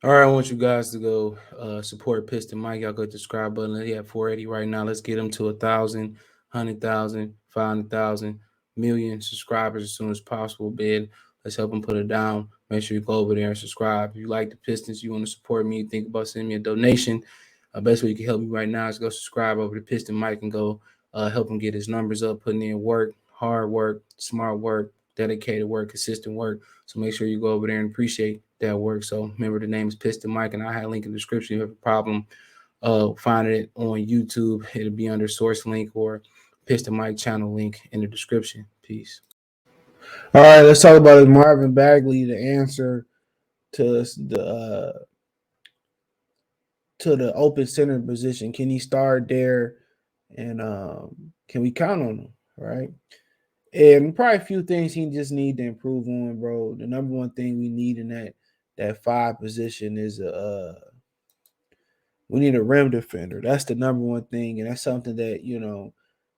All right, I want you guys to go support Piston Mike. Y'all go hit the subscribe button. He at 480 right now. Let's get him to 1,000, 100,000, 500,000, million subscribers as soon as possible, bid. Let's help him put it down. Make sure you go over there and subscribe. If you like the Pistons, you want to support me, think about sending me a donation. Best way you can help me right now is go subscribe over to Piston Mike and go help him get his numbers up, putting in work, hard work, smart work, dedicated work, consistent work. So make sure you go over there and appreciate that work. So remember, the name is Piston Mike, and I have a link in the description. If you have a problem finding it on YouTube, it'll be under source link or Piston Mike channel link in the description. Peace. All right, let's talk about Marvin Bagley, the answer to the open center position. Can he start there, and can we count on him? Right, and probably a few things he just need to improve on, bro. The number one thing we need in that five position is we need a rim defender. That's the number one thing, and that's something that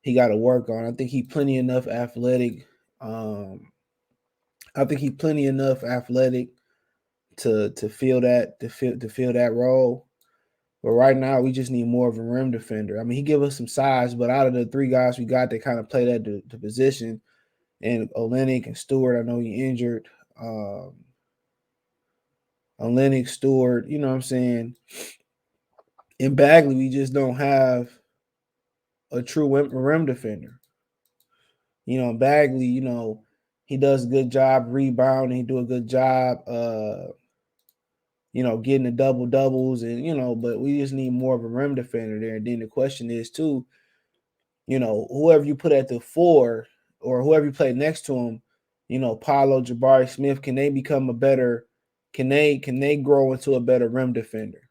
he got to work on. I think he plenty enough athletic. Um, I think he plenty enough athletic to feel that role. But right now, we just need more of a rim defender. I mean, he give us some size, but out of the three guys we got that kind of play that the position, and Olenek and Stewart, I know he injured. Olenek, Stewart, you know what I'm saying? In Bagley, we just don't have a true rim defender. Bagley, he does a good job rebounding. He do a good job, getting the double doubles, and but we just need more of a rim defender there. And then the question is too, whoever you put at the four or whoever you play next to him, Paulo, Jabari Smith, can they become a better? Can they grow into a better rim defender?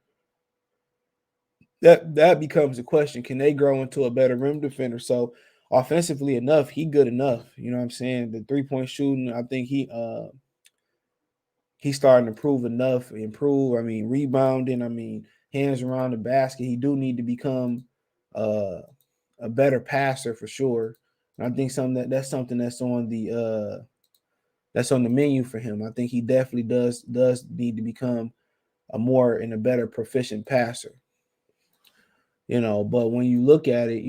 That becomes a question. Can they grow into a better rim defender? So offensively enough, he good enough. You know what I'm saying? The 3-point shooting, I think he's starting to improve. I mean, rebounding, I mean, hands around the basket. He do need to become uh, a better passer for sure. And I think that's something that's on the menu for him. I think he definitely does need to become a better proficient passer. But when you look at it,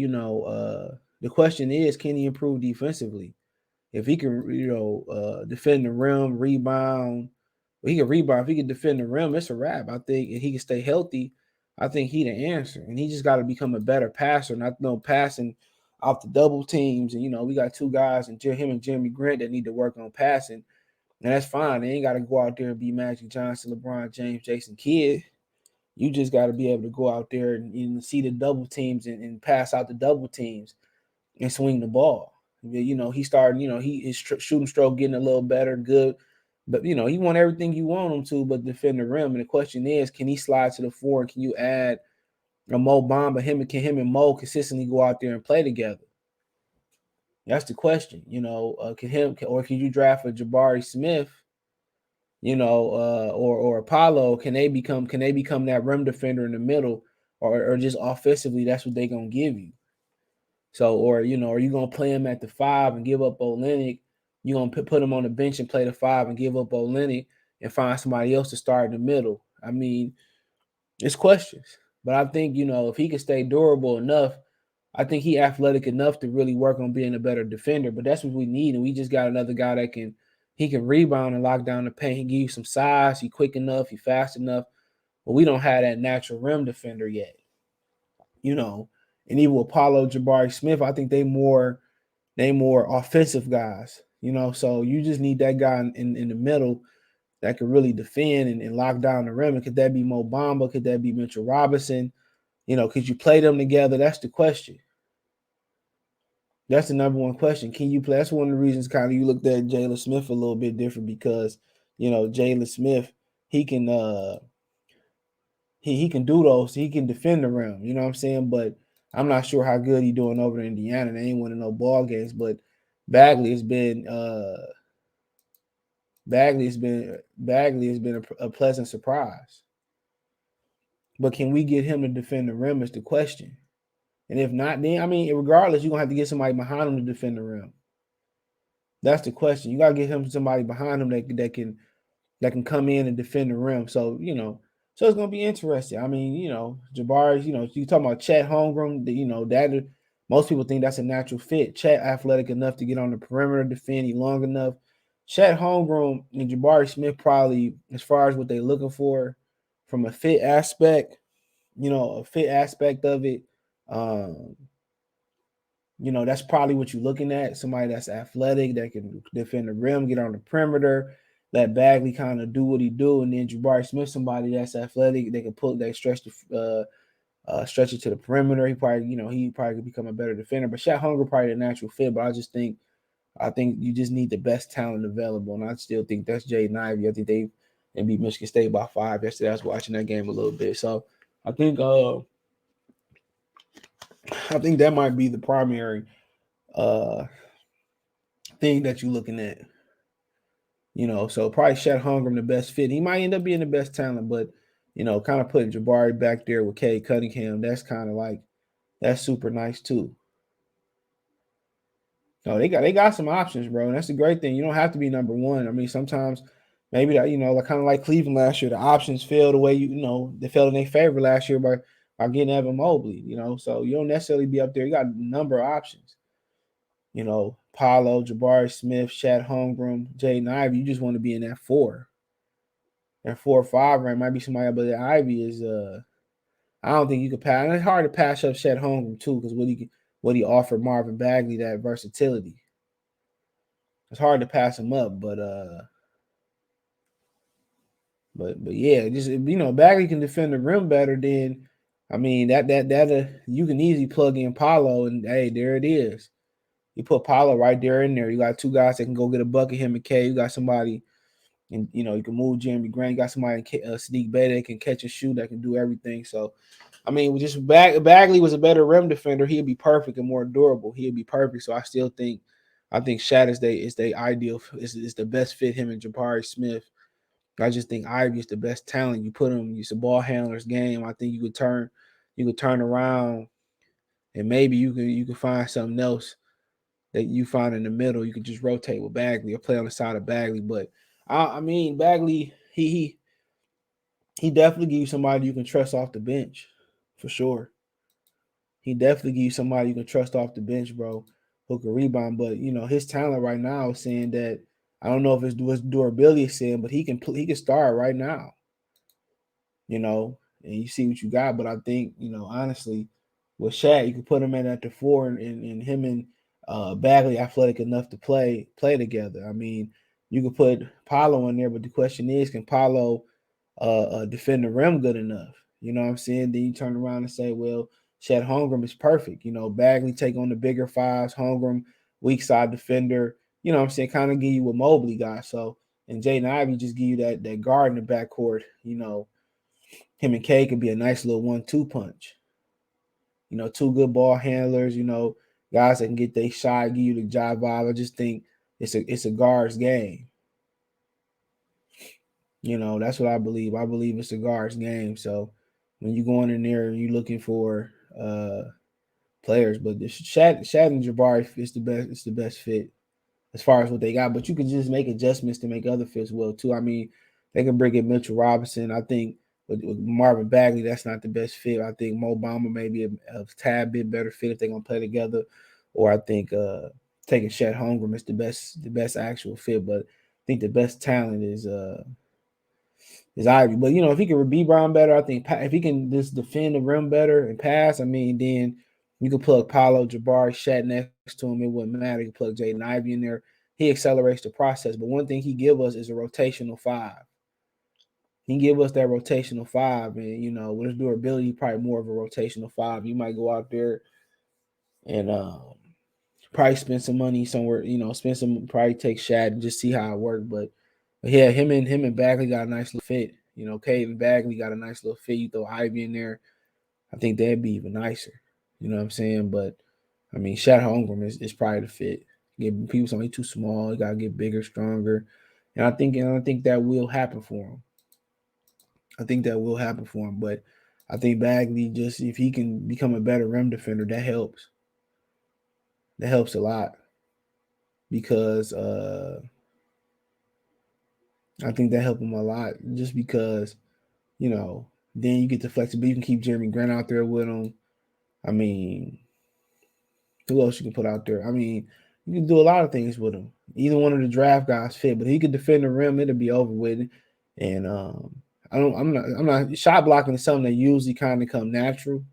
the question is, can he improve defensively? If he can, defend the rim, rebound, well, he can rebound. If he can defend the rim, it's a wrap. I think if he can stay healthy, I think he the answer. And he just got to become a better passer, not no passing off the double teams. And we got two guys, and him and Jeremy Grant, that need to work on passing, and that's fine. They ain't got to go out there and be Magic Johnson, LeBron James, Jason Kidd. You just got to be able to go out there and see the double teams and pass out the double teams and swing the ball. He started, his shooting stroke getting a little better, good. But, he want everything you want him to, but defend the rim. And the question is, can he slide to the floor? And can you add a Mo Bamba? Can him and Mo consistently go out there and play together? That's the question. Can you draft a Jabari Smith? Or Apollo, can they become that rim defender in the middle, or just offensively, that's what they're gonna give you. So, or are you gonna play him at the five and give up Olenek? You gonna put him on the bench and play the five and give up Olenek and find somebody else to start in the middle? I mean, it's questions, but I think if he can stay durable enough, I think he athletic enough to really work on being a better defender. But that's what we need, and we just got another guy that can rebound and lock down the paint. He give you some size. He quick enough. He fast enough. But we don't have that natural rim defender yet. And even with Paulo, Jabari Smith, I think they more offensive guys. So you just need that guy in the middle that could really defend and lock down the rim. And could that be Mo Bamba? Could that be Mitchell Robinson? Could you play them together? That's the question. That's the number one question. Can you play? That's one of the reasons kind of you looked at Jalen Smith a little bit different, because Jalen Smith, he can he can do those. He can defend the rim. You know what I'm saying? But I'm not sure how good he doing over in Indiana. They ain't winning no ball games. But Bagley has been a pleasant surprise. But can we get him to defend the rim is the question. And if not, then regardless, you're gonna have to get somebody behind him to defend the rim. That's the question. You gotta get him somebody behind him that can come in and defend the rim. So So it's gonna be interesting. I mean, Jabari, you talking about Chet Holmgren, that most people think that's a natural fit. Chet athletic enough to get on the perimeter, defending long enough. Chet Holmgren and Jabari Smith probably, as far as what they're looking for from a fit aspect, a fit aspect of it, um, that's probably what you're looking at. Somebody that's athletic, that can defend the rim, get on the perimeter, let Bagley kind of do what he do, and then Jabari Smith, somebody that's athletic, they can stretch it to the perimeter. He probably could become a better defender. But Shaq Hunger probably a natural fit. But I think you just need the best talent available, and I still think that's Jaden Ivey. I think they beat Michigan State by 5 yesterday. I was watching that game a little bit, so I think that might be the primary uh thing that you're looking at. So probably Chet Holmgren the best fit. He might end up being the best talent, but kind of putting Jabari back there with Cade Cunningham, that's kind of like that's super nice too. No, they got some options, bro. And that's the great thing. You don't have to be number one. I mean, sometimes maybe that like kind of like Cleveland last year, the options fell the way they fell in their favor last year by getting Evan Mobley. So you don't necessarily be up there. You got a number of options. Paulo, Jabari Smith, Chad Holmgren, Jaden Ivey. You just want to be in that 4. That 4 or 5 rank might be somebody, but the Ivy is I don't think you could pass. And it's hard to pass up Chet Holmgren too, because what he offered Marvin Bagley, that versatility. It's hard to pass him up, but yeah, just Bagley can defend the rim better than. I mean that you can easily plug in Paulo, and hey, there it is. You put Paulo right there in there. You got 2 guys that can go get a bucket. Him and K. You got somebody, and you can move Jeremy Grant. You got somebody Sadiq Bey that can catch and shoot, that can do everything. So, I mean, Bagley was a better rim defender. He'd be perfect and more durable. He'd be perfect. So I think Shad is the ideal, is the best fit, him and Jabari Smith. I just think Ivy is the best talent. You put him, it's a ball handler's game. I think you could turn around, and maybe you can find something else that you find in the middle. You could just rotate with Bagley or play on the side of Bagley. But I mean, Bagley, he definitely gives you somebody you can trust off the bench, for sure. He definitely gives you somebody you can trust off the bench, bro, who can rebound. But his talent right now is saying that, I don't know if it's what durability is saying, but he can start right now. And you see what you got. But I think, honestly, with Shaq, you can put him in at the 4, and him and Bagley athletic enough to play together. I mean, you could put Paulo in there, but the question is, can Paulo defend the rim good enough? You know what I'm saying? Then you turn around and say, well, Chet Holmgren is perfect. Bagley take on the bigger 5s, Holmgren weak side defender. You know what I'm saying? Kind of give you what Mobley got. So, and Jaden Ivey just give you that guard in the backcourt. Him and K could be a nice little 1-2 punch. 2 good ball handlers. Guys that can get their shot, give you the job vibe. I just think it's a guard's game. That's what I believe. I believe it's a guard's game. So when you going in there, you looking for players, but Shad and Jabari is the best. It's the best fit as far as what they got. But you can just make adjustments to make other fits well too. I mean, they can bring in Mitchell Robinson. I think with Marvin Bagley, that's not the best fit. I think Mo Bamba may be a tad bit better fit if they're gonna play together. Or I think taking Chet Holmgren is the best actual fit. But I think the best talent is Ivy. But if he can rebound better, I think if he can just defend the rim better and pass, I mean, then you can plug Paulo, Jabari, Shat next to him. It wouldn't matter. You can plug Jaden Ivey in there. He accelerates the process. But one thing he give us is a rotational 5. He can give us that rotational 5, and with his durability, probably more of a rotational 5. You might go out there and probably spend some money somewhere. Probably take Shad and just see how it works. But yeah, him and Bagley got a nice little fit. Cade and Bagley got a nice little fit. You throw Ivy in there, I think that'd be even nicer. You know what I'm saying? But I mean, Shat Holmgren is probably the fit. Get people something too small. You gotta get bigger, stronger, and I think that will happen for him. I think that will happen for him. But I think Bagley, just if he can become a better rim defender, that helps. That helps a lot because I think that helped him a lot. Just because you know, then you get the flexibility. You can keep Jeremy Grant out there with him. I mean, who else you can put out there? I mean, you can do a lot of things with him. Either one of the draft guys fit, but he could defend the rim. It'll be over with. And I don't. I'm not. Shot blocking is something that usually kind of come natural.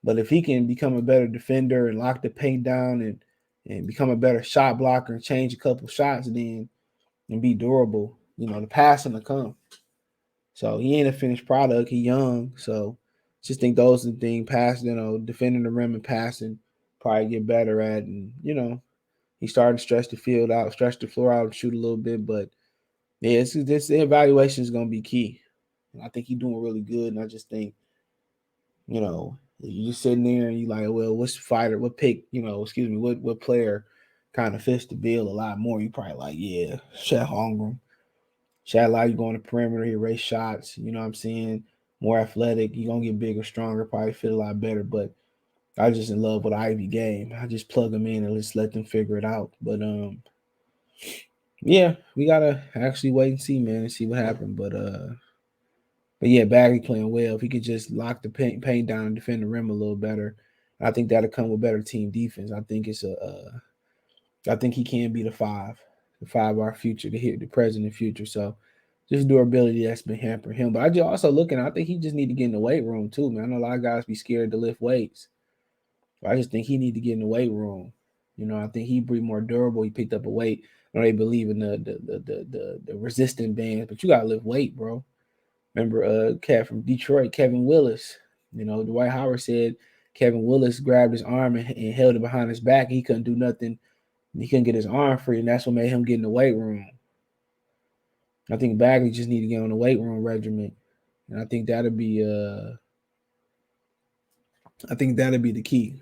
But if he can become a better defender and lock the paint down and become a better shot blocker and change a couple shots, then and be durable, the passing will come. So he ain't a finished product. He young, so just think those are the things. Passing, defending the rim and passing, probably get better at. And he started to stretch the field out, stretch the floor out, and shoot a little bit. But yeah, this evaluation is gonna be key. And I think he's doing really good. And I just think, you're sitting there and you like, well, what's fighter, what pick, what player kind of fits the bill a lot more. You probably like, yeah, Chet Holmgren. Chat allow you go on the perimeter, he erase shots, you know what I'm saying? More athletic, you're gonna get bigger, stronger, probably fit a lot better. But I just in love with Ivy game. I just plug them in and just let them figure it out. But yeah, we gotta actually wait and see, man, and see what happened. But yeah, Bagley playing well. If he could just lock the paint down and defend the rim a little better, I think that'll come with better team defense. I think I think he can be the five of our future, the present and future. So just durability that's been hampering him. But I just also looking, I think he just need to get in the weight room too, man. I know a lot of guys be scared to lift weights. But I just think he need to get in the weight room. I think he'd be more durable. He picked up a weight. I know they believe in the resistant bands, but you gotta lift weight, bro. Remember cat from Detroit, Kevin Willis. Dwight Howard said Kevin Willis grabbed his arm and held it behind his back. And he couldn't do nothing. He couldn't get his arm free, and that's what made him get in the weight room. I think Bagley just need to get on the weight room regimen, and I think that'll be the key.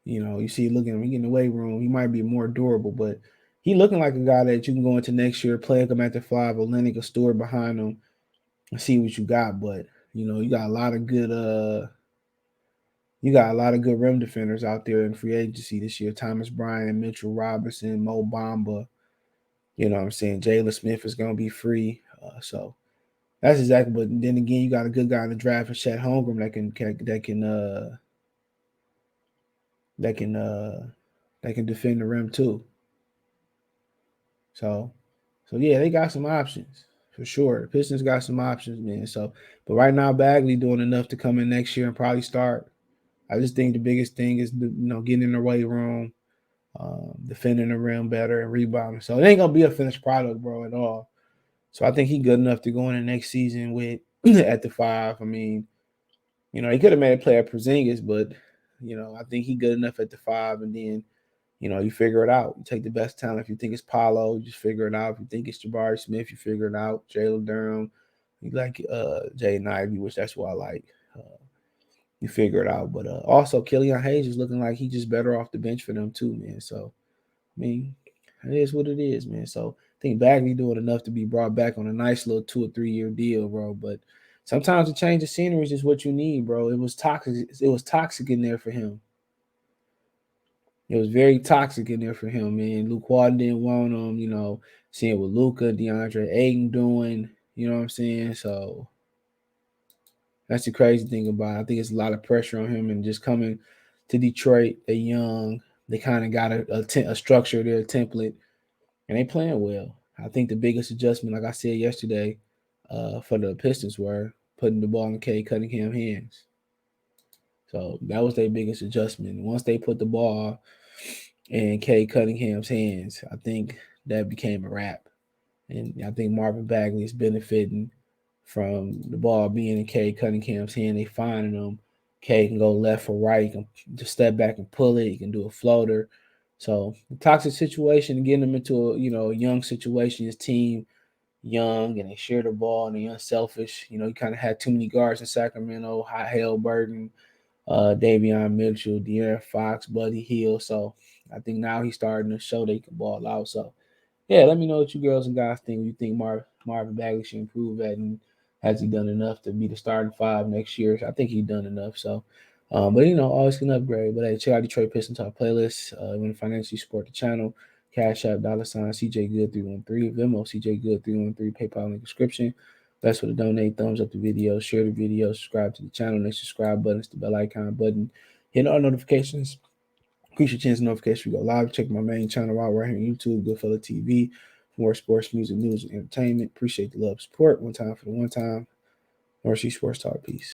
You see, looking at him, he get in the weight room, he might be more durable, but he looking like a guy that you can go into next year, play him at the five, Olenek or Stewart behind him, and see what you got. But you got a lot of good rim defenders out there in free agency this year. Thomas Bryant, Mitchell Robinson, Mo Bamba. You know what I'm saying? Jalen Smith is gonna be free. So that's exactly. But then again, you got a good guy in the draft for Chet Holmgren that can defend the rim too. So yeah, they got some options for sure. The Pistons got some options, man. So, but right now, Bagley doing enough to come in next year and probably start. I just think the biggest thing is getting in the weight room, defending the rim better and rebounding. So it ain't gonna be a finished product, bro, at all. So I think he good enough to go in the next season with at the five. I mean, he could have made a play at Porzingis, but I think he good enough at the five, and then you figure it out. You take the best talent. If you think it's Paolo, you just figure it out. If you think it's Jabari Smith, you figure it out. Jalen Durham, you like Jaden Ivey, which that's what I like. You figure it out. But also Killian Hayes is looking like he's just better off the bench for them too, man. So I mean, it is what it is, man. So I think Bagley doing enough to be brought back on a nice little 2 or 3 year deal, bro. But sometimes a change of scenery is just what you need, bro. It was toxic. It was toxic in there for him. It was very toxic in there for him, man. Luke Walton didn't want him, seeing what Luca, DeAndre Ayton doing, you know what I'm saying? So that's the crazy thing about it. I think it's a lot of pressure on him and just coming to Detroit, they young, they kind of got a structure there, a template, and they playing well. I think the biggest adjustment, like I said yesterday, for the Pistons were putting the ball in Cade Cunningham's hands. So that was their biggest adjustment. Once they put the ball in Cade Cunningham's hands, I think that became a wrap. And I think Marvin Bagley is benefiting from the ball being in Cade Cunningham's hand. They finding him. Cade can go left or right. He can just step back and pull it. He can do a floater. So the toxic situation, getting them into a young situation, his team young and they share the ball and they unselfish. You kind of had too many guards in Sacramento, Hot Hale Burton, Davion Mitchell, De'Aaron Fox, Buddy Hield. So I think now he's starting to show they can ball out. So yeah, let me know what you girls and guys think. You think Marvin Bagley should improve at, and has he done enough to be the starting five next year? I think he's done enough. So, but always can upgrade. But hey, check out Detroit Pistons Talk playlist. You want to financially support the channel? Cash App, $CJ Good 313, Venmo CJ Good 313, PayPal in the description. That's for the donate. Thumbs up the video, share the video, subscribe to the channel. Next subscribe button is the bell icon button. Hit all notifications. Increase your chance of notification. We go live. Check my main channel out right here on YouTube, Goodfella TV, for more sports, music, news, and entertainment. Appreciate the love, support. One time for the one time. North Sea Sports Talk. Peace.